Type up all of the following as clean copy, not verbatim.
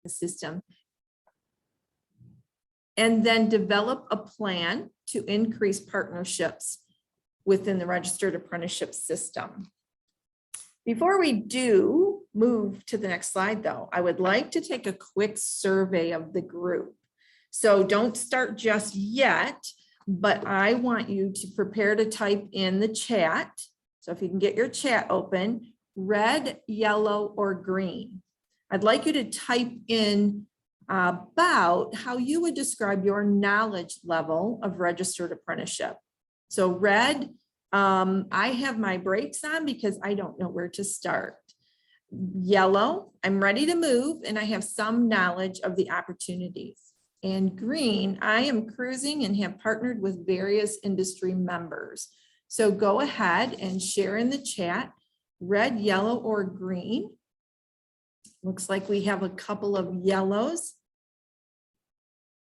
the system. And then develop a plan to increase partnerships within the registered apprenticeship system. Before we do move to the next slide, though, I would like to take a quick survey of the group. So don't start just yet, but I want you to prepare to type in the chat. So if you can get your chat open, red, yellow, or green. I'd like you to type in about how you would describe your knowledge level of registered apprenticeship. So red, I have my brakes on because I don't know where to start. Yellow, I'm ready to move and I have some knowledge of the opportunities. And green, I am cruising and have partnered with various industry members. So go ahead and share in the chat, red, yellow, or green. Looks like we have a couple of yellows.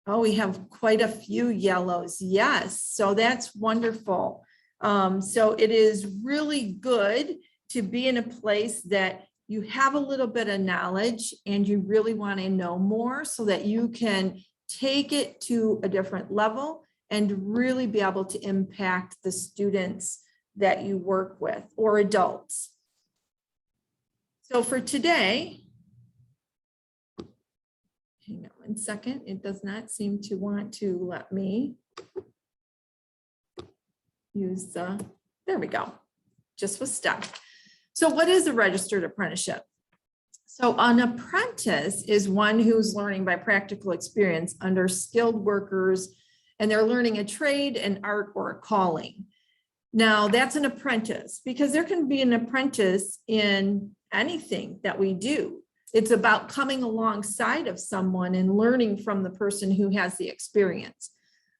Oh, we have quite a few yellows. Yes, so that's wonderful. So it is really good to be in a place that you have a little bit of knowledge and you really want to know more so that you can take it to a different level and really be able to impact the students that you work with or adults. So for today, hang on one second, it does not seem to want to let me use the, there we go, just was stuck. So what is a registered apprenticeship? So an apprentice is one who's learning by practical experience under skilled workers, and they're learning a trade, an art, or a calling. Now that's an apprentice because there can be an apprentice in anything that we do. It's about coming alongside of someone and learning from the person who has the experience.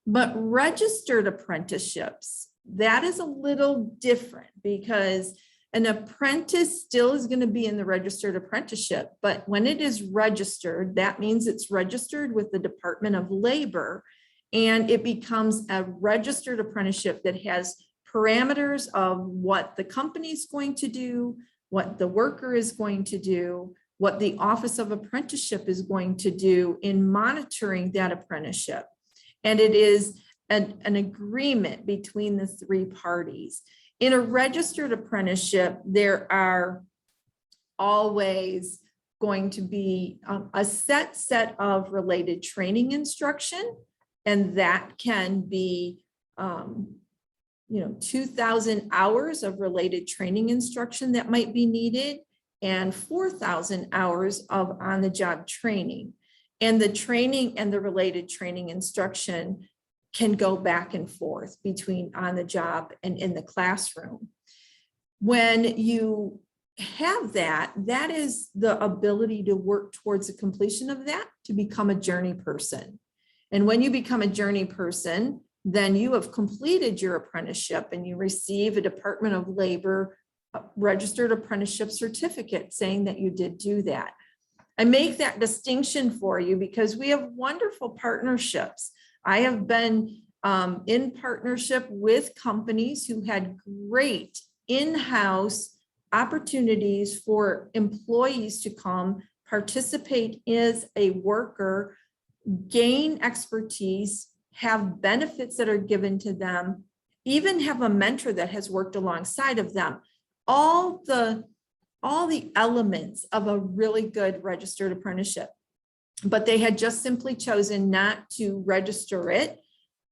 But registered apprenticeships, that is a little different because an apprentice still is going to be in the registered apprenticeship, but when it is registered, that means it's registered with the Department of Labor, and it becomes a registered apprenticeship that has parameters of what the company is going to do, what the worker is going to do, what the Office of Apprenticeship is going to do in monitoring that apprenticeship. And it is an agreement between the three parties. In a registered apprenticeship, there are always going to be a set of related training instruction, and that can be 2,000 hours of related training instruction that might be needed, and 4,000 hours of on-the-job training. And the training and the related training instruction can go back and forth between on the job and in the classroom. When you have that, that is the ability to work towards the completion of that, to become a journey person. And when you become a journey person, then you have completed your apprenticeship and you receive a Department of Labor registered apprenticeship certificate saying that you did do that. I make that distinction for you because we have wonderful partnerships. I have been in partnership with companies who had great in-house opportunities for employees to come participate as a worker, gain expertise, have benefits that are given to them, even have a mentor that has worked alongside of them. All the elements of a really good registered apprenticeship. But they had just simply chosen not to register it.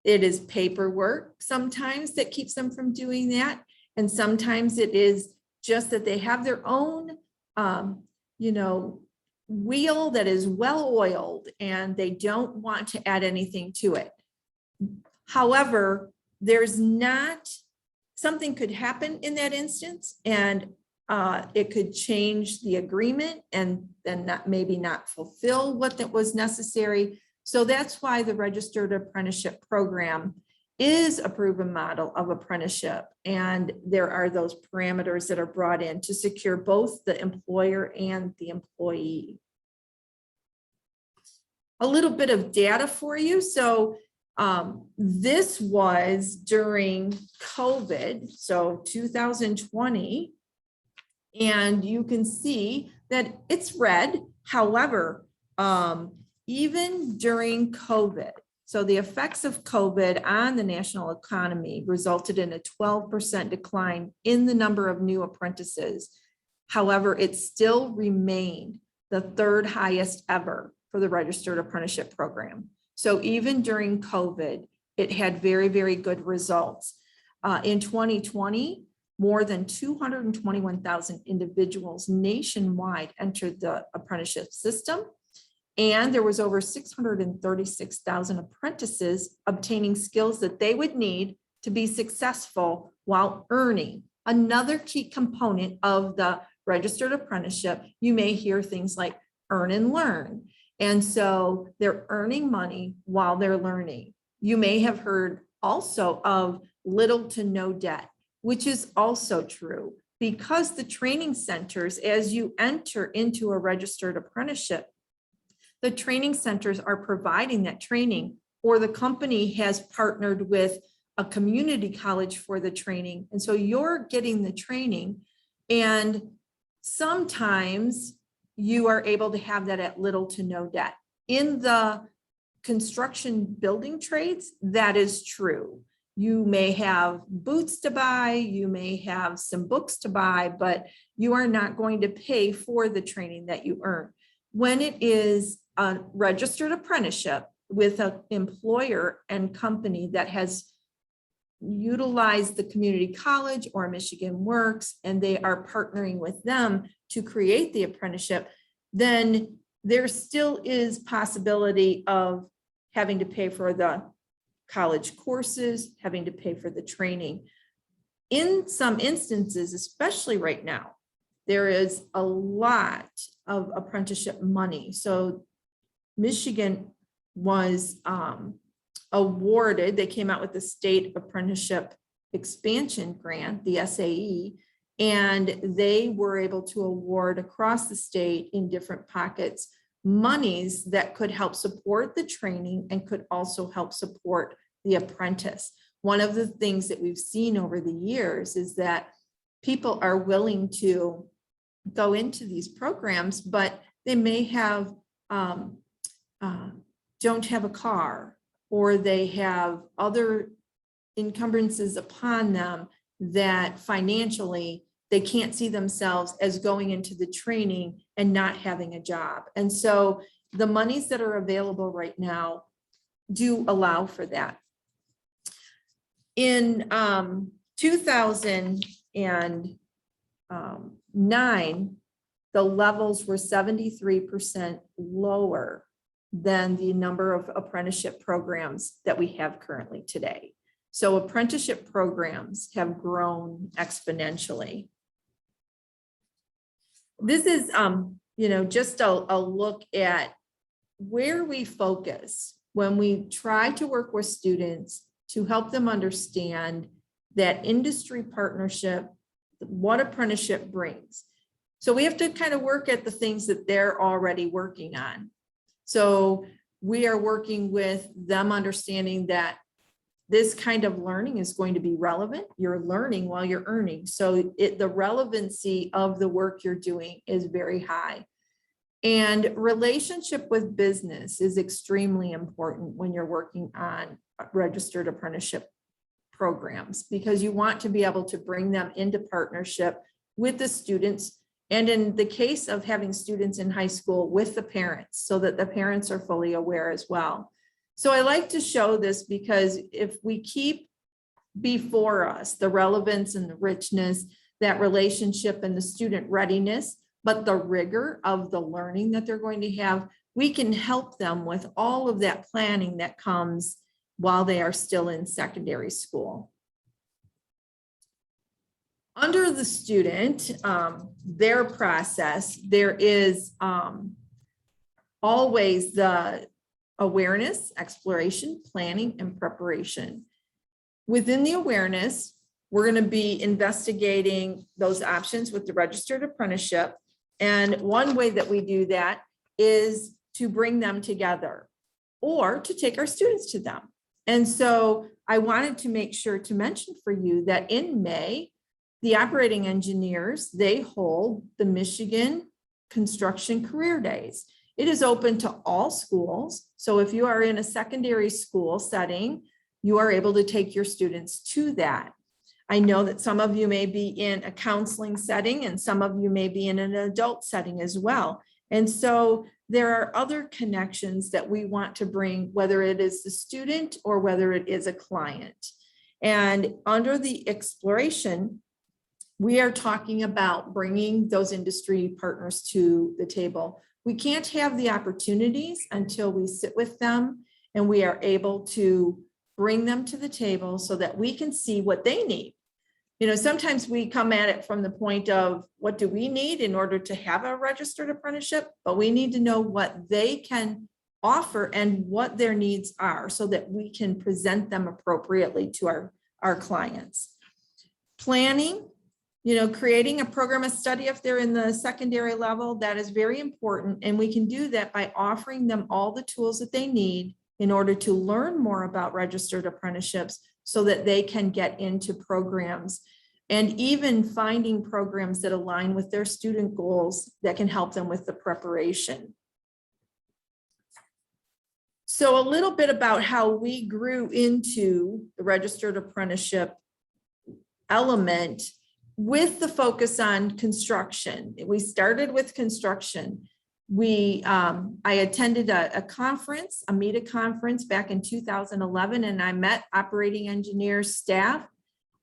It is paperwork sometimes that keeps them from doing that. And sometimes it is just that they have their own, wheel that is well oiled and they don't want to add anything to it. However, there's not, something could happen in that instance and it could change the agreement and then maybe not fulfill what that was necessary. So that's why the registered apprenticeship program is a proven model of apprenticeship. And there are those parameters that are brought in to secure both the employer and the employee. A little bit of data for you. So this was during COVID, so 2020. And you can see that it's red. However, Even during COVID, so the effects of COVID on the national economy resulted in a 12% decline in the number of new apprentices. However, it still remained the third highest ever for the registered apprenticeship program. So even during COVID, it had very, very good results. In 2020, more than 221,000 individuals nationwide entered the apprenticeship system. And there was over 636,000 apprentices obtaining skills that they would need to be successful while earning. Another key component of the registered apprenticeship, you may hear things like earn and learn. And so they're earning money while they're learning. You may have heard also of little to no debt, which is also true because the training centers, as you enter into a registered apprenticeship, the training centers are providing that training, or the company has partnered with a community college for the training. And so you're getting the training, and sometimes you are able to have that at little to no debt. In the construction building trades, that is true. You may have boots to buy, you may have some books to buy, but you are not going to pay for the training that you earn. When it is a registered apprenticeship with an employer and company that has utilized the community college or Michigan Works, and they are partnering with them to create the apprenticeship, then there still is possibility of having to pay for the college courses, having to pay for the training. In some instances, especially right now, there is a lot of apprenticeship money. So Michigan was awarded, they came out with the state apprenticeship expansion grant, the SAE, and they were able to award across the state in different pockets monies that could help support the training and could also help support the apprentice. One of the things that we've seen over the years is that people are willing to go into these programs, but they may have don't have a car, or they have other encumbrances upon them that financially they can't see themselves as going into the training and not having a job. And so the monies that are available right now do allow for that. In 2009, the levels were 73% lower than the number of apprenticeship programs that we have currently today. So apprenticeship programs have grown exponentially. This is, just a look at where we focus when we try to work with students to help them understand that industry partnership, what apprenticeship brings. So we have to kind of work at the things that they're already working on. So we are working with them understanding that this kind of learning is going to be relevant. You're learning while you're earning. So the relevancy of the work you're doing is very high. And relationship with business is extremely important when you're working on registered apprenticeship programs, because you want to be able to bring them into partnership with the students. And in the case of having students in high school, with the parents, so that the parents are fully aware as well. So I like to show this because if we keep before us the relevance and the richness, that relationship and the student readiness, but the rigor of the learning that they're going to have, we can help them with all of that planning that comes while they are still in secondary school. Under the student, their process, there is always the awareness, exploration, planning, and preparation. Within the awareness, we're going to be investigating those options with the registered apprenticeship. And one way that we do that is to bring them together or to take our students to them. And so I wanted to make sure to mention for you that in May, the operating engineers, they hold the Michigan Construction Career Days. It is open to all schools. So if you are in a secondary school setting, you are able to take your students to that. I know that some of you may be in a counseling setting and some of you may be in an adult setting as well. And so there are other connections that we want to bring, whether it is the student or whether it is a client. And under the exploration, we are talking about bringing those industry partners to the table. We can't have the opportunities until we sit with them and we are able to bring them to the table so that we can see what they need. You know, sometimes we come at it from the point of what do we need in order to have a registered apprenticeship, but we need to know what they can offer and what their needs are so that we can present them appropriately to our clients. Planning, you know, creating a program of study if they're in the secondary level, that is very important. And we can do that by offering them all the tools that they need in order to learn more about registered apprenticeships so that they can get into programs and even finding programs that align with their student goals that can help them with the preparation. So a little bit about how we grew into the registered apprenticeship element with the focus on construction. We started with construction. I attended a conference, a META conference back in 2011, and I met operating engineers staff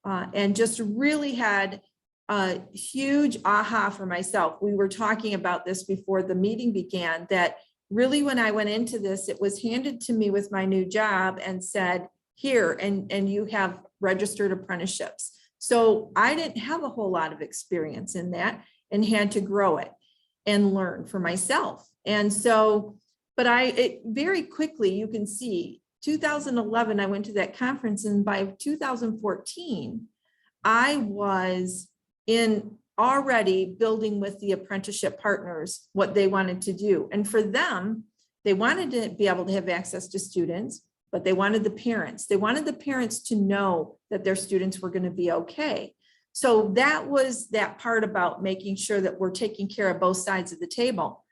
and just really had a huge aha for myself. We were talking about this before the meeting began, that really when I went into this, it was handed to me with my new job and said, here, and you have registered apprenticeships. So I didn't have a whole lot of experience in that and had to grow it and learn for myself. And so, but very quickly, you can see 2011, I went to that conference, and by 2014, I was already building with the apprenticeship partners what they wanted to do. And for them, they wanted to be able to have access to students, but they wanted the parents. They wanted the parents to know that their students were going to be okay. So that was that part about making sure that we're taking care of both sides of the table.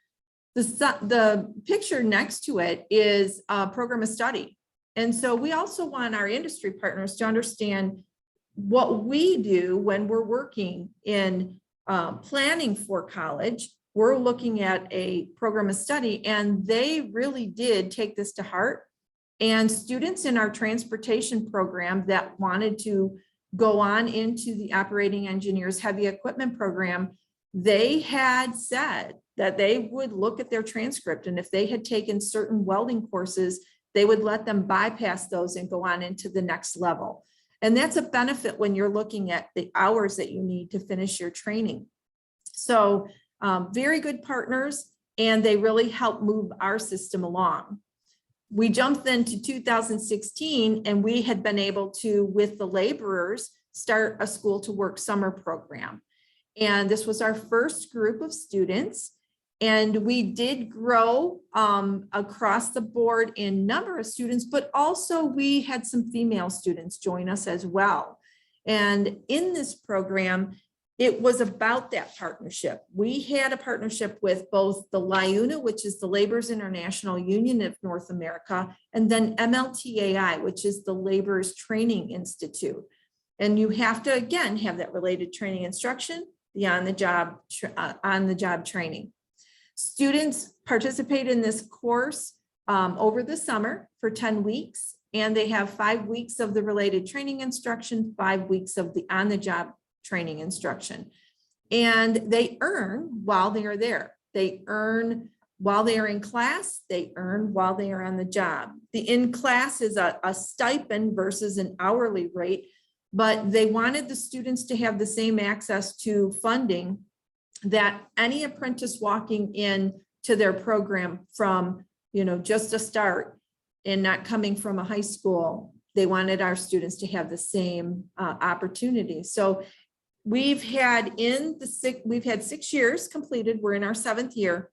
The picture next to it is a program of study. And so we also want our industry partners to understand what we do when we're working in planning for college. We're looking at a program of study, and they really did take this to heart. And students in our transportation program that wanted to go on into the operating engineers heavy equipment program, they had said that they would look at their transcript, and if they had taken certain welding courses, they would let them bypass those and go on into the next level. And that's a benefit when you're looking at the hours that you need to finish your training. So very good partners, and they really help move our system along. We jumped into 2016, and we had been able to, with the laborers, start a school to work summer program. And this was our first group of students. And we did grow across the board in number of students, but also we had some female students join us as well. And in this program, it was about that partnership. We had a partnership with both the LIUNA, which is the Laborers International Union of North America, and then MLTAI, which is the Laborers Training Institute. And you have to, again, have that related training instruction, the on-the-job training. Students participate in this course over the summer for 10 weeks, and they have 5 weeks of the related training instruction, 5 weeks of the on-the-job training instruction. And they earn while they are there. They earn while they are in class, they earn while they are on the job. The in-class is a stipend versus an hourly rate, but they wanted the students to have the same access to funding that any apprentice walking in to their program from, just a start and not coming from a high school, they wanted our students to have the same opportunity. So we've had 6 years completed. We're in our 7th year.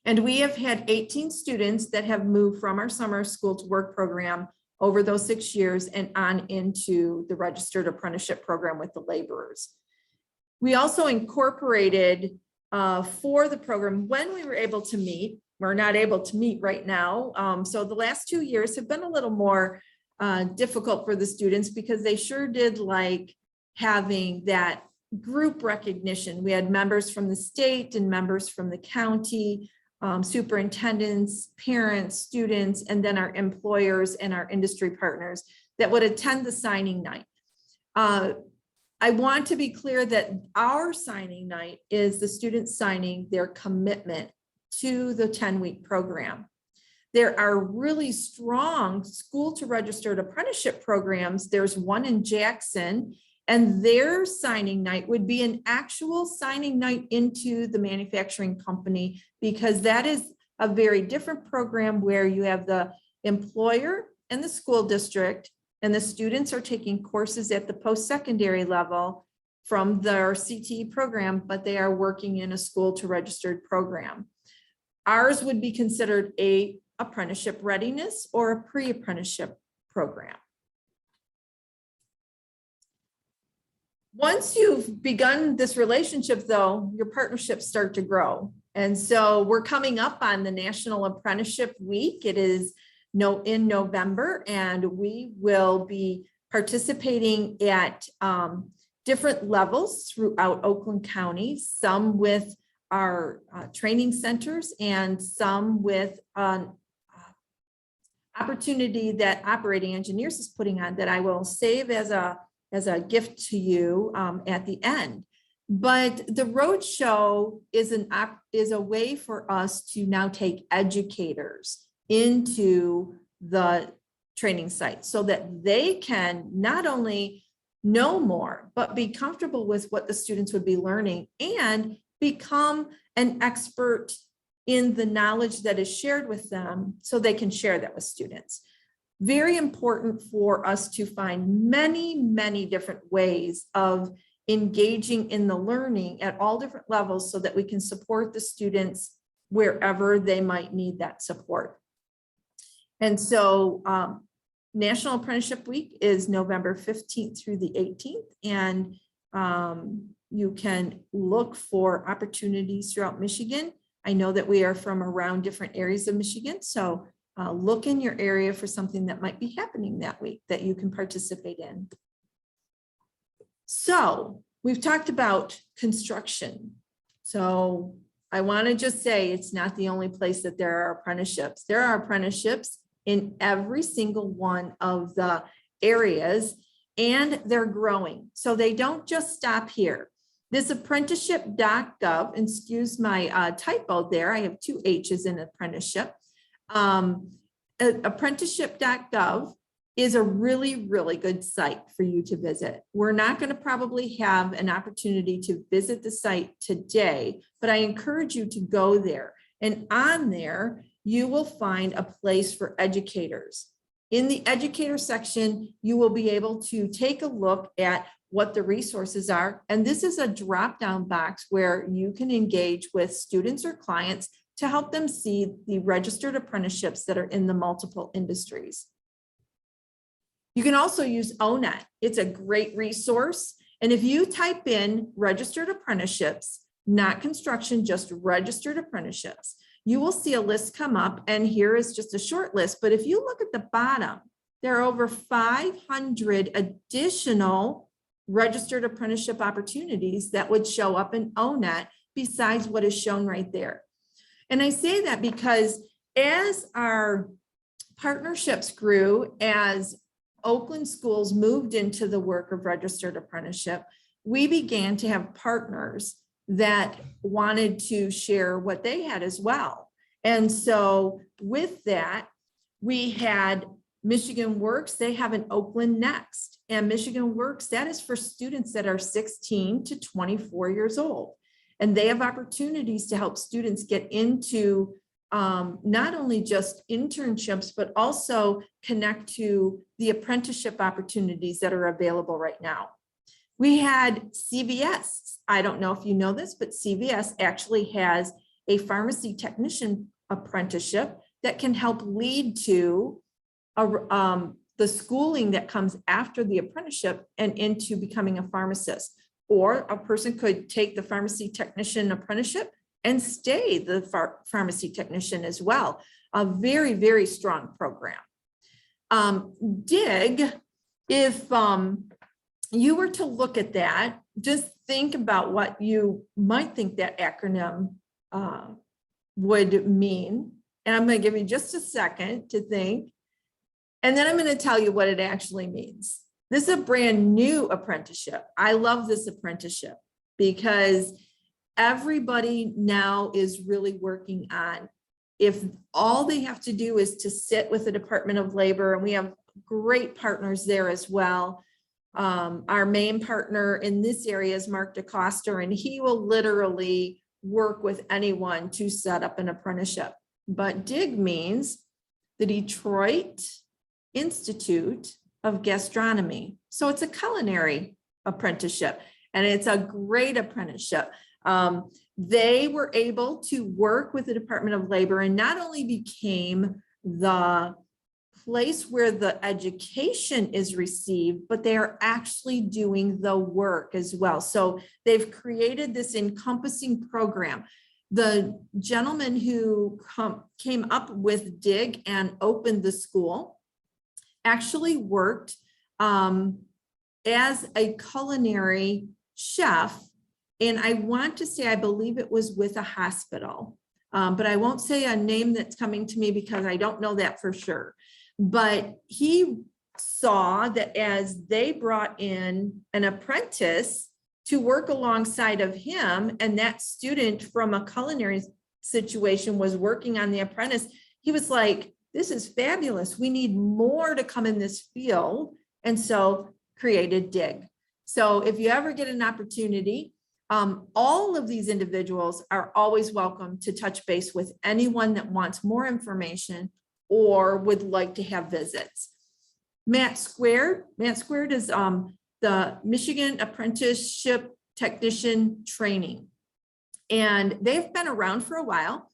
And we have had 18 students that have moved from our summer school to work program over those 6 years and on into the registered apprenticeship program with the laborers. We also incorporated for the program when we were able to meet. We're not able to meet right now. So the last 2 years have been a little more difficult for the students because they sure did like having that group recognition. We had members from the state and members from the county, superintendents, parents, students, and then our employers and our industry partners that would attend the signing night. I want to be clear that our signing night is the students signing their commitment to the 10-week program. There are really strong school to registered apprenticeship programs. There's one in Jackson, and their signing night would be an actual signing night into the manufacturing company, because that is a very different program where you have the employer and the school district, and the students are taking courses at the post-secondary level from their CTE program, but they are working in a school to registered program. Ours would be considered a apprenticeship readiness or a pre-apprenticeship program. Once you've begun this relationship, though, your partnerships start to grow. And so we're coming up on the National Apprenticeship Week. It is in November, and we will be participating at different levels throughout Oakland County, some with our training centers and some with opportunity that Operating Engineers is putting on that I will save as a gift to you at the end. But the roadshow is a way for us to now take educators into the training site so that they can not only know more, but be comfortable with what the students would be learning and become an expert in the knowledge that is shared with them so they can share that with students. Very important for us to find many, many different ways of engaging in the learning at all different levels so that we can support the students wherever they might need that support. And so National Apprenticeship Week is November 15th through the 18th. And you can look for opportunities throughout Michigan. I know that we are from around different areas of Michigan. So look in your area for something that might be happening that week that you can participate in. So we've talked about construction. So I want to just say it's not the only place that there are apprenticeships. There are apprenticeships in every single one of the areas, and they're growing. So they don't just stop here. This apprenticeship.gov, excuse my typo there, I have 2 H's in apprenticeship. Apprenticeship.gov is a really, really good site for you to visit. We're not going to probably have an opportunity to visit the site today, but I encourage you to go there. And on there, you will find a place for educators. In the educator section, you will be able to take a look at what the resources are. And this is a drop-down box where you can engage with students or clients to help them see the registered apprenticeships that are in the multiple industries. You can also use ONET. It's a great resource. And if you type in registered apprenticeships, not construction, just registered apprenticeships, you will see a list come up, and here is just a short list. But if you look at the bottom, there are over 500 additional registered apprenticeship opportunities that would show up in ONET besides what is shown right there. And I say that because as our partnerships grew, as Oakland schools moved into the work of registered apprenticeship, we began to have partners that wanted to share what they had as well. And so with that, we had Michigan Works, they have an Oakland Next, and Michigan Works, that is for students that are 16 to 24 years old. And they have opportunities to help students get into not only just internships, but also connect to the apprenticeship opportunities that are available right now. We had CVS. I don't know if you know this, but CVS actually has a pharmacy technician apprenticeship that can help lead to the schooling that comes after the apprenticeship and into becoming a pharmacist. or a person could take the pharmacy technician apprenticeship and stay the pharmacy technician as well. A very, very strong program. DIG, if you were to look at that, just think about what you might think that acronym would mean. And I'm going to give you just a second to think. And then I'm going to tell you what it actually means. This is a brand new apprenticeship. I love this apprenticeship because everybody now is really working on, if all they have to do is to sit with the Department of Labor, and we have great partners there as well. Our main partner in this area is Mark DeCoster, and he will literally work with anyone to set up an apprenticeship. But DIG means the Detroit Institute of Gastronomy. So it's a culinary apprenticeship, and it's a great apprenticeship. They were able to work with the Department of Labor and not only became the place where the education is received, but they are actually doing the work as well. So they've created this encompassing program. The gentleman who came up with DIG and opened the school actually worked as a culinary chef. And I want to say, I believe it was with a hospital, but I won't say a name that's coming to me because I don't know that for sure. But he saw that as they brought in an apprentice to work alongside of him, and that student from a culinary situation was working on the apprentice, he was like, this is fabulous. We need more to come in this field. And so created DIG. So if you ever get an opportunity, all of these individuals are always welcome to touch base with anyone that wants more information or would like to have visits. Matt Squared is the Michigan Apprenticeship Technician Training. And they've been around for a while.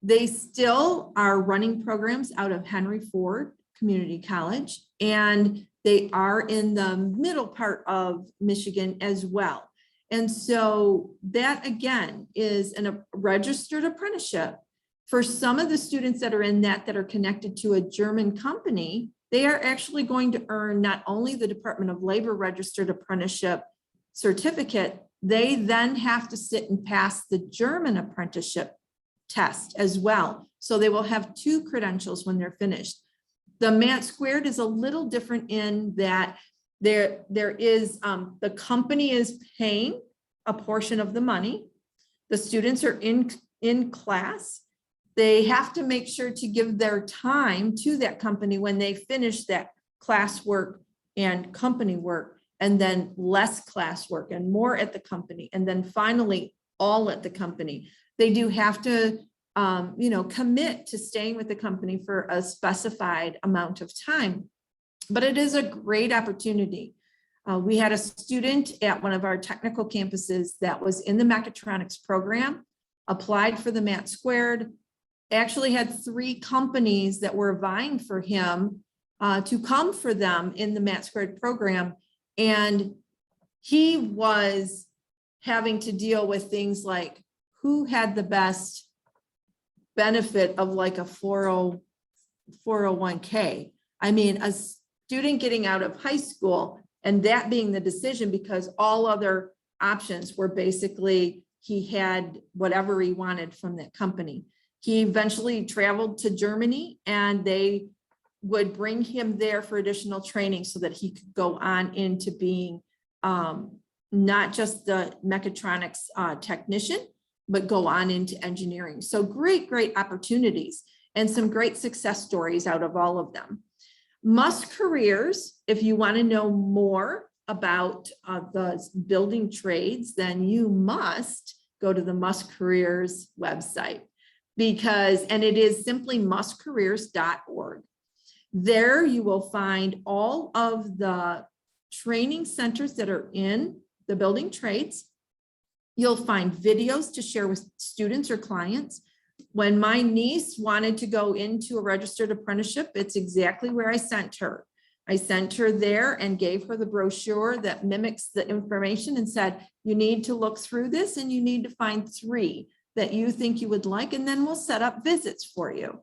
They still are running programs out of Henry Ford Community College, and they are in the middle part of Michigan as well. And so that again is a registered apprenticeship. For some of the students that are in that are connected to a German company, they are actually going to earn not only the Department of Labor registered apprenticeship certificate, they then have to sit and pass the German apprenticeship test as well. So they will have 2 credentials when they're finished. The Matt Squared is a little different in that there is, the company is paying a portion of the money. The students are in class. They have to make sure to give their time to that company when they finish that class work and company work, and then less class work and more at the company. And then finally, all at the company. They do have to, commit to staying with the company for a specified amount of time, but it is a great opportunity. We had a student at one of our technical campuses that was in the mechatronics program, applied for the Matt Squared, actually had 3 companies that were vying for him to come for them in the Matt Squared program. And he was having to deal with things like who had the best benefit of like a 401k. I mean, a student getting out of high school and that being the decision, because all other options were basically he had whatever he wanted from that company. He eventually traveled to Germany, and they would bring him there for additional training so that he could go on into being not just the mechatronics technician, but go on into engineering. So great opportunities and some great success stories out of all of them. Must Careers, if you want to know more about the building trades, then you must go to the Must Careers website, and it is simply mustcareers.org. There you will find all of the training centers that are in the building trades. You'll find videos to share with students or clients. When my niece wanted to go into a registered apprenticeship, it's exactly where I sent her. I sent her there and gave her the brochure that mimics the information and said, you need to look through this and you need to find 3 that you think you would like, and then we'll set up visits for you.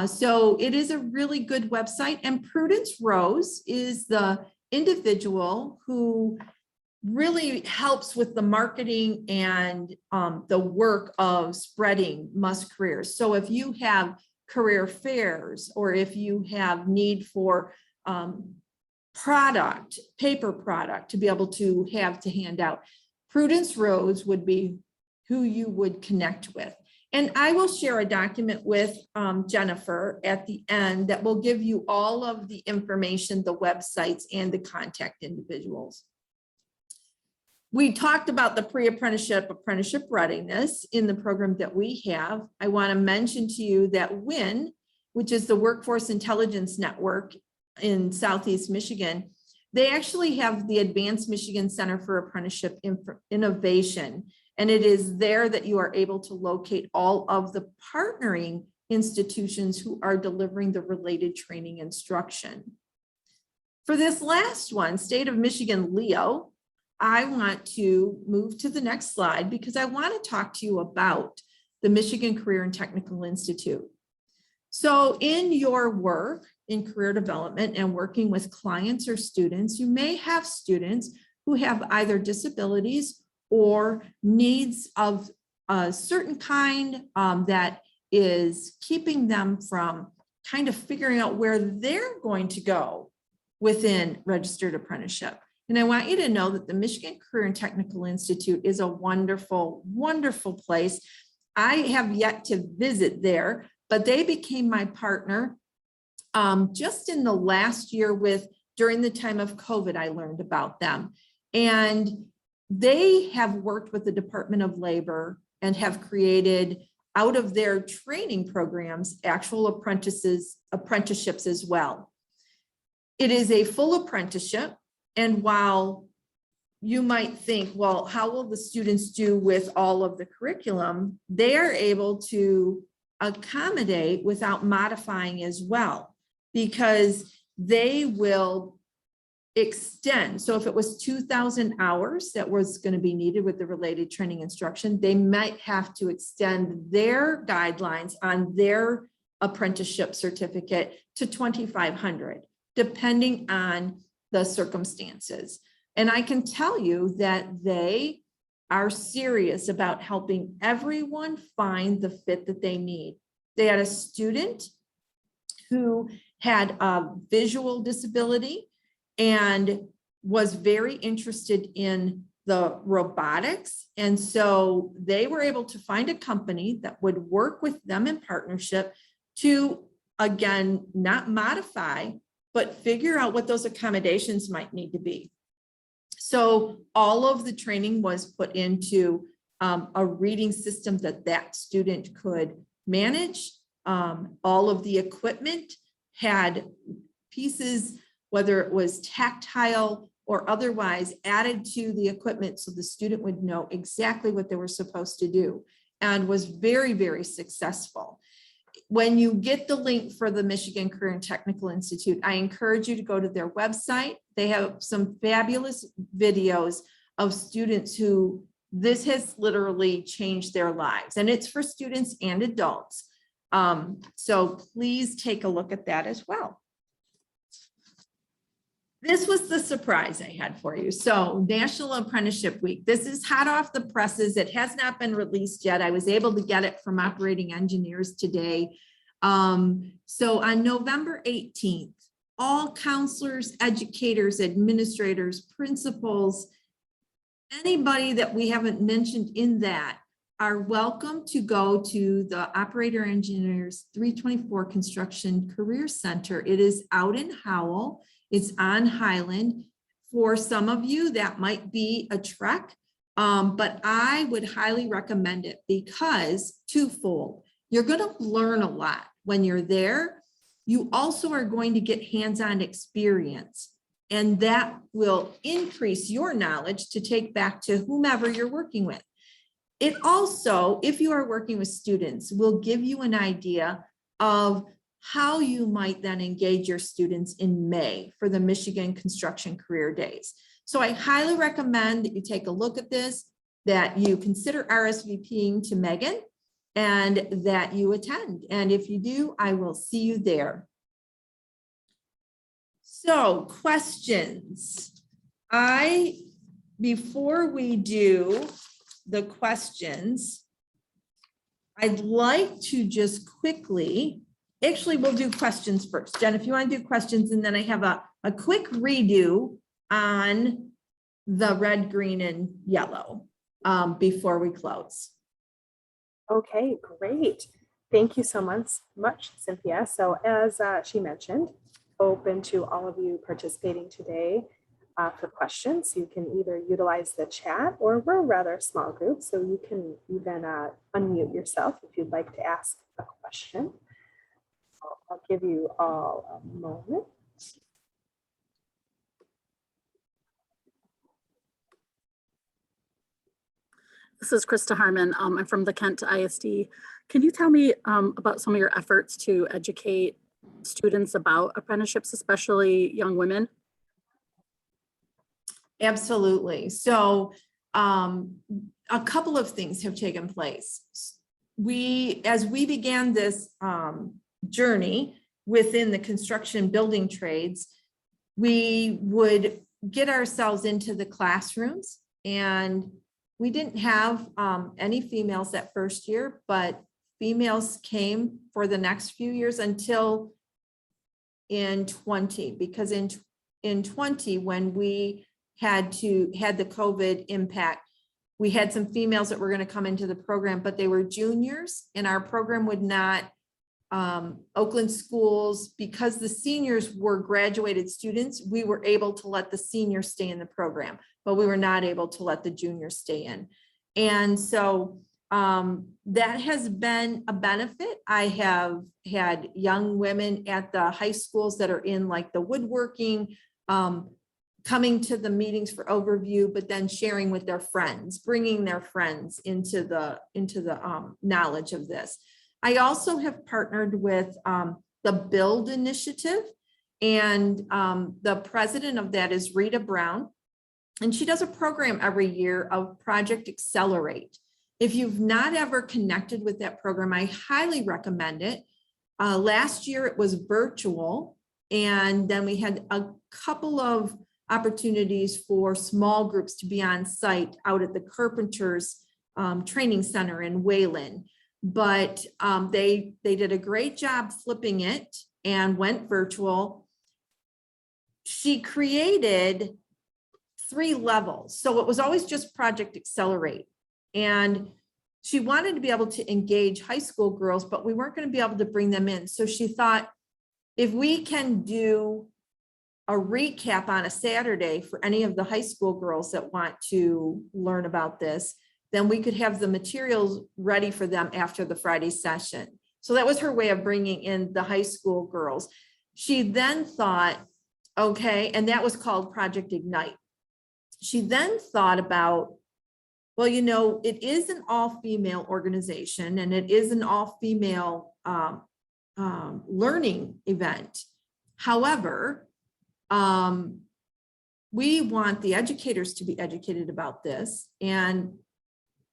So it is a really good website, and Prudence Rose is the individual who really helps with the marketing and the work of spreading Must Careers. So if you have career fairs, or if you have need for product, paper product to be able to have to hand out, Prudence Rose would be who you would connect with. And I will share a document with Jennifer at the end that will give you all of the information, the websites, and the contact individuals. We talked about the pre-apprenticeship, apprenticeship readiness in the program that we have. I want to mention to you that WIN, which is the Workforce Intelligence Network in Southeast Michigan, they actually have the Advanced Michigan Center for Apprenticeship Innovation. And it is there that you are able to locate all of the partnering institutions who are delivering the related training instruction. For this last one, State of Michigan LEO, I want to move to the next slide because I want to talk to you about the Michigan Career and Technical Institute. So in your work in career development and working with clients or students, you may have students who have either disabilities or needs of a certain kind that is keeping them from kind of figuring out where they're going to go within registered apprenticeship. And I want you to know that the Michigan Career and Technical Institute is a wonderful, wonderful place. I have yet to visit there, but they became my partner just in the last year during the time of COVID, I learned about them. And they have worked with the Department of Labor and have created out of their training programs, actual apprenticeships as well. It is a full apprenticeship. And while you might think, well, how will the students do with all of the curriculum? They are able to accommodate without modifying as well, because they will extend. So if it was 2,000 hours that was going to be needed with the related training instruction, they might have to extend their guidelines on their apprenticeship certificate to 2,500, depending on the circumstances. And I can tell you that they are serious about helping everyone find the fit that they need. They had a student who had a visual disability and was very interested in the robotics. And so they were able to find a company that would work with them in partnership to, again, not modify, but figure out what those accommodations might need to be. So all of the training was put into a reading system that student could manage. All of the equipment had pieces, whether it was tactile or otherwise, added to the equipment so the student would know exactly what they were supposed to do, and was very, very successful. When you get the link for the Michigan Career and Technical Institute, I encourage you to go to their website. They have some fabulous videos of students who this has literally changed their lives, and it's for students and adults. So please take a look at that as well. This was the surprise I had for you. So National Apprenticeship Week, this is hot off the presses. It has not been released yet. I was able to get it from operating engineers today. So on November 18th, all counselors, educators, administrators, principals, anybody that we haven't mentioned in that are welcome to go to the Operator Engineers 324 Construction Career Center. It is out in Howell. It's on Highland. For some of you, that might be a trek, but I would highly recommend it because twofold. You're going to learn a lot when you're there. You also are going to get hands-on experience, and that will increase your knowledge to take back to whomever you're working with. It also, if you are working with students, will give you an idea of how you might then engage your students in May for the Michigan Construction Career Days. So I highly recommend that you take a look at this, that you consider RSVPing to Megan, and that you attend. And if you do, I will see you there. So questions. Before we do the questions, I'd like to just quickly, actually we'll do questions first. Jen, if you want to do questions, and then I have a quick redo on the red, green, and yellow before we close. Okay, great. Thank you so much, Cynthia. So as she mentioned, open to all of you participating today for questions. You can either utilize the chat, or we're a rather small group, so you can even unmute yourself if you'd like to ask a question. I'll give you all a moment. This is Krista Harmon. I'm from the Kent ISD. Can you tell me about some of your efforts to educate students about apprenticeships, especially young women? Absolutely. So a couple of things have taken place. As we began this journey within the construction building trades, we would get ourselves into the classrooms, and we didn't have any females that first year, but females came for the next few years until in 20, because in 20, when we had the COVID impact, we had some females that were going to come into the program, but they were juniors, and our program would not, Oakland schools, because the seniors were graduated students, we were able to let the seniors stay in the program, but we were not able to let the juniors stay in. And so that has been a benefit. I have had young women at the high schools that are in like the woodworking, coming to the meetings for overview, but then sharing with their friends, bringing their friends into the knowledge of this. I also have partnered with the Build Initiative, and the president of that is Rita Brown, and she does a program every year of Project Accelerate. If you've not ever connected with that program, I highly recommend it. Last year it was virtual, and then we had a couple of opportunities for small groups to be on site out at the Carpenters Training Center in Wayland. But they did a great job flipping it and went virtual. She created 3 levels. So it was always just Project Accelerate. And she wanted to be able to engage high school girls, but we weren't going to be able to bring them in. So she thought, if we can do a recap on a Saturday for any of the high school girls that want to learn about this, then we could have the materials ready for them after the Friday session. So that was her way of bringing in the high school girls. She then thought, okay, and that was called Project Ignite. She then thought about, well, you know, it is an all-female organization, and it is an all-female learning event. However, we want the educators to be educated about this, and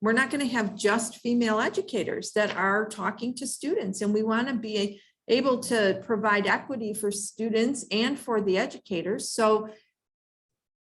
we're not going to have just female educators that are talking to students, and we want to be able to provide equity for students and for the educators. So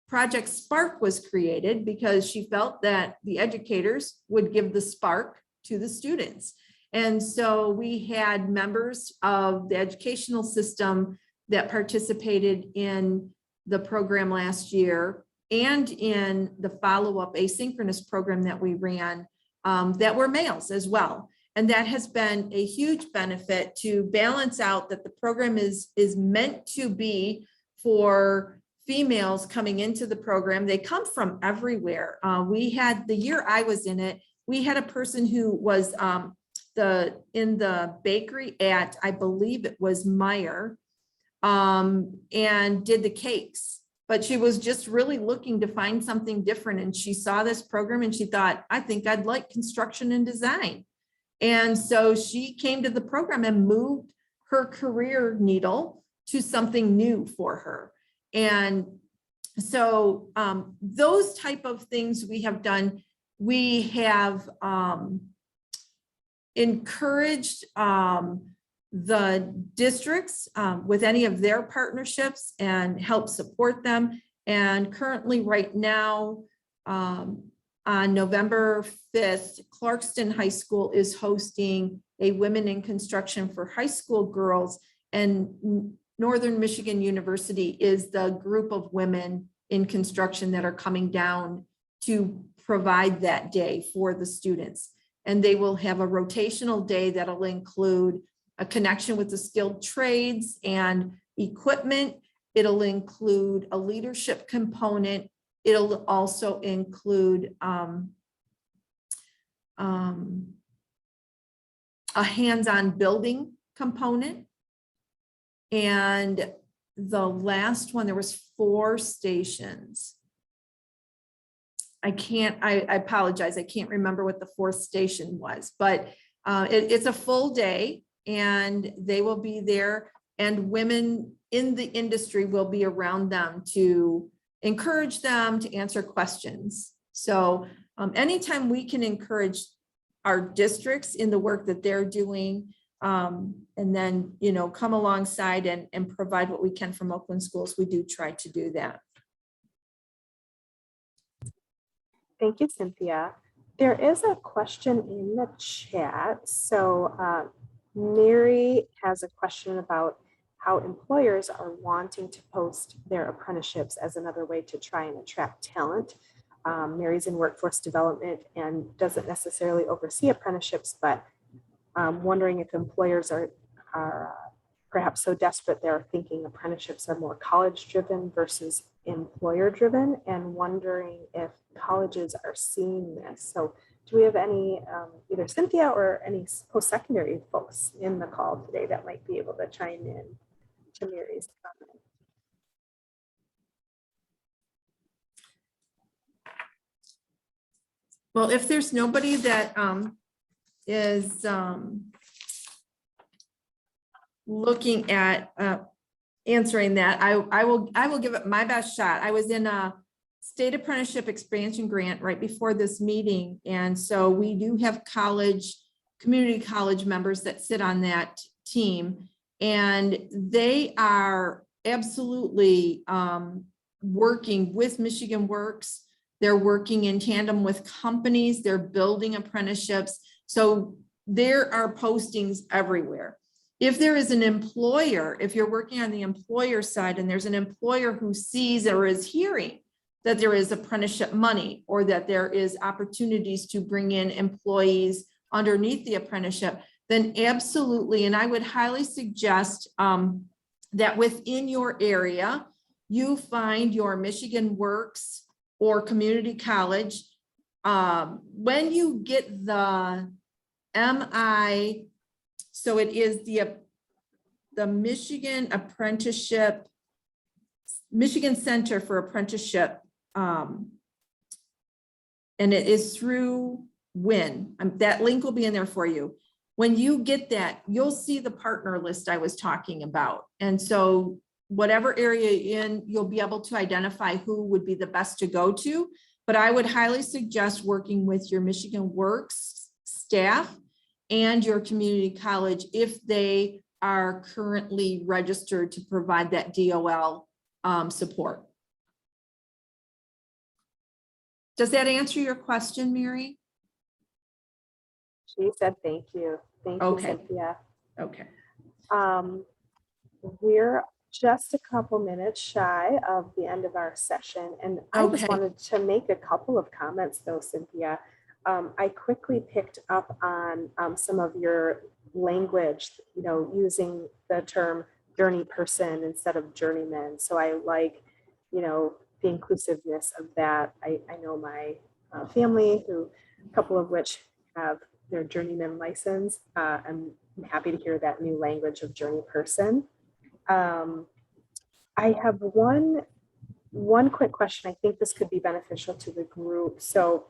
Project Spark was created because she felt that the educators would give the spark to the students. And so we had members of the educational system that participated in the program last year, and in the follow-up asynchronous program that we ran, that were males as well. And that has been a huge benefit to balance out that the program is meant to be for females coming into the program. They come from everywhere. We had, the year I was in it, we had a person who was in the bakery at, I believe it was Meyer, and did the cakes. But she was just really looking to find something different. And she saw this program and she thought, I think I'd like construction and design. And so she came to the program and moved her career needle to something new for her. And so those type of things we have done. We have encouraged the districts with any of their partnerships and help support them. And currently right now, on November 5th, Clarkston High School is hosting a Women in Construction for High School Girls, and Northern Michigan University is the group of women in construction that are coming down to provide that day for the students. And they will have a rotational day that'll include a connection with the skilled trades and equipment. It'll include a leadership component. It'll also include a hands-on building component. And the last one, there was 4 stations. I apologize. I can't remember what the 4th station was, but it's a full day and they will be there, and women in the industry will be around them to encourage them to answer questions. So anytime we can encourage our districts in the work that they're doing, and then, you know, come alongside and provide what we can from Oakland schools, we do try to do that. Thank you, Cynthia. There is a question in the chat. So Mary has a question about how employers are wanting to post their apprenticeships as another way to try and attract talent. Mary's in workforce development and doesn't necessarily oversee apprenticeships, but wondering if employers are perhaps so desperate they're thinking apprenticeships are more college driven versus employer driven, and wondering if colleges are seeing this. So do we have any, either Cynthia or any post-secondary folks in the call today that might be able to chime in to Mary's comment? Well, if there's nobody that is looking at answering that, I will give it my best shot. I was in a state apprenticeship expansion grant right before this meeting, and so we do have community college members that sit on that team, and they are absolutely working with Michigan Works. They're working in tandem with companies. They're building apprenticeships. So there are postings everywhere. If there is an employer, if you're working on the employer side and there's an employer who sees or is hearing that there is apprenticeship money or that there is opportunities to bring in employees underneath the apprenticeship, then absolutely. And I would highly suggest that within your area, you find your Michigan Works or community college. When you get the MI, so it is the Michigan Apprenticeship, Michigan Center for Apprenticeship, and it is through WIN. That link will be in there for you. When you get that, you'll see the partner list I was talking about. And so whatever area you're in, you'll be able to identify who would be the best to go to. But I would highly suggest working with your Michigan Works staff and your community college if they are currently registered to provide that DOL support. Does that answer your question, Mary? She said, thank you. Thank you, Cynthia. Okay. We're just a couple minutes shy of the end of our session. And I just wanted to make a couple of comments though, Cynthia. I quickly picked up on some of your language, you know, using the term journey person instead of journeyman. So I like, you know, the inclusiveness of that. I know my family, who a couple of which have their journeyman license. I'm happy to hear that new language of journey person. I have one quick question. I think this could be beneficial to the group. So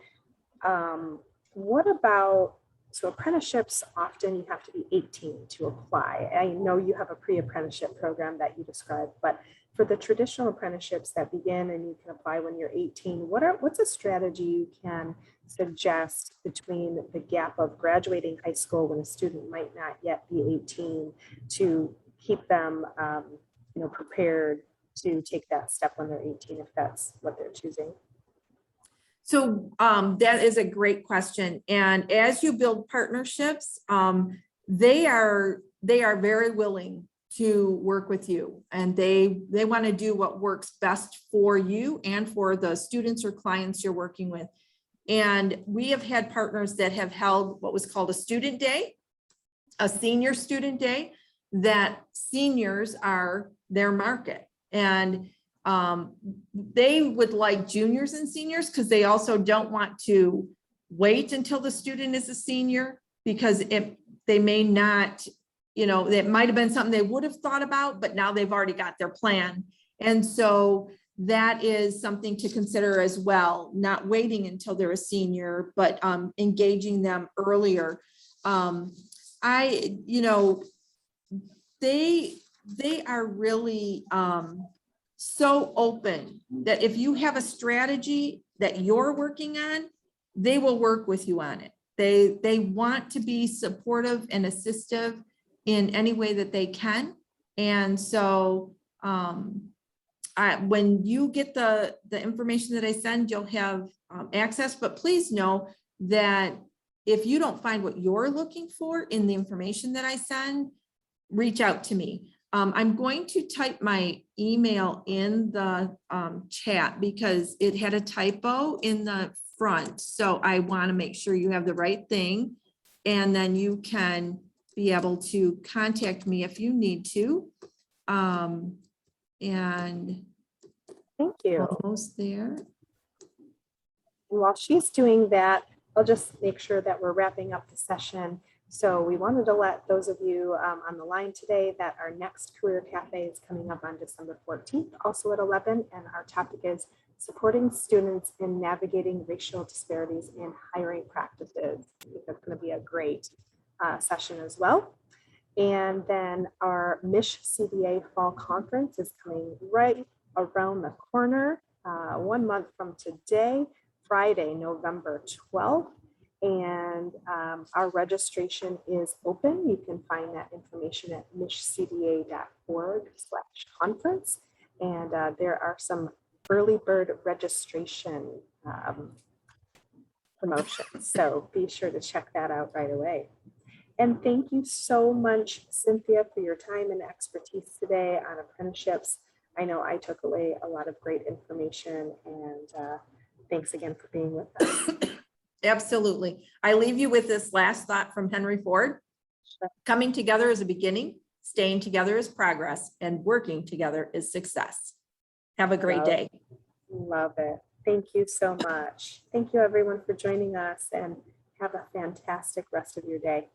what about So apprenticeships, often you have to be 18 to apply. I know you have a pre-apprenticeship program that you described, but for the traditional apprenticeships that begin and you can apply when you're 18, what's a strategy you can suggest between the gap of graduating high school when a student might not yet be 18 to keep them prepared to take that step when they're 18, if that's what they're choosing? So that is a great question. And as you build partnerships, they are very willing to work with you, and they want to do what works best for you and for the students or clients you're working with. And we have had partners that have held what was called a student day, a senior student day, that seniors are their market. And they would like juniors and seniors because they also don't want to wait until the student is a senior, because they may not, it might have been something they would have thought about, but now they've already got their plan. And so that is something to consider as well, not waiting until they're a senior, but engaging them earlier. They are really so open that if you have a strategy that you're working on, they will work with you on it. They want to be supportive and assistive in any way that they can. And so when you get the information that I send, you'll have access, but please know that if you don't find what you're looking for in the information that I send, reach out to me. I'm going to type my email in the chat because it had a typo in the front. So I want to make sure you have the right thing, and then you can be able to contact me if you need to. And Thank you. almost there. While she's doing that, I'll just make sure that we're wrapping up the session. So we wanted to let those of you on the line today that our next Career Cafe is coming up on December 14th, also at 11. And our topic is supporting students in navigating racial disparities in hiring practices. I think that's going to be a great session as well. And then our MISH CBA Fall Conference is coming right around the corner, 1 month from today, Friday, November 12th. And our registration is open. You can find that information at mishcba.org/conference. And there are some early bird registration promotions. So be sure to check that out right away. And thank you so much, Cynthia, for your time and expertise today on apprenticeships. I know I took away a lot of great information, and thanks again for being with us. Absolutely. I leave you with this last thought from Henry Ford. Coming together is a beginning, staying together is progress, and working together is success. Have a great day. Love it. Thank you so much. Thank you everyone for joining us, and have a fantastic rest of your day.